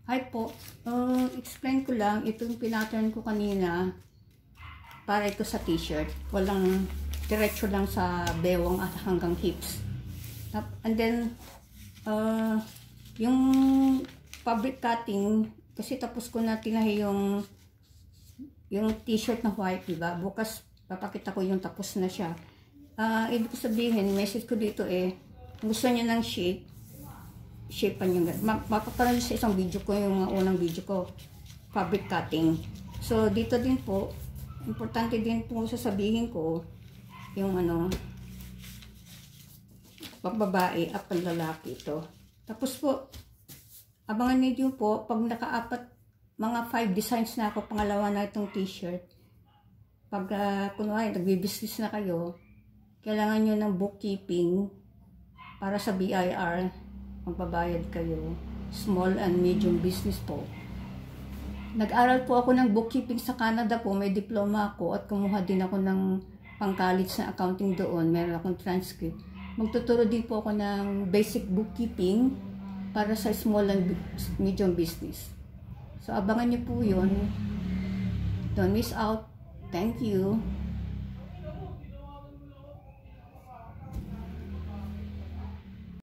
Hi po. Explain ko lang. Itong pinattern ko kanina para ito sa t-shirt. Walang diretso lang sa bewang at hanggang hips. And then, yung fabric cutting, kasi tapos ko na tinahi yung t-shirt na white, diba? Bukas, papakita ko yung tapos na siya. Ibig sabihin, message ko dito kung gusto niya ng shape yung mapapanood sa isang video ko, yung unang video ko, fabric cutting. So dito din po, importante din po sasabihin ko yung pagbabae at panlalaki ito. Tapos po, abangan niyo po pag nakaapat, mga 5 designs na ako, pangalawa na itong t-shirt. Pag kunwari nagbi-business na kayo, kailangan nyo ng bookkeeping para sa BIR, magbabayad kayo, small and medium business po. Nag-aral po ako ng bookkeeping sa Canada po, may diploma ako at kumuha din ako ng pang-college na accounting doon, meron akong transcript. Magtuturo din po ako ng basic bookkeeping para sa small and medium business. So abangan niyo po yun. Don't miss out. Thank you.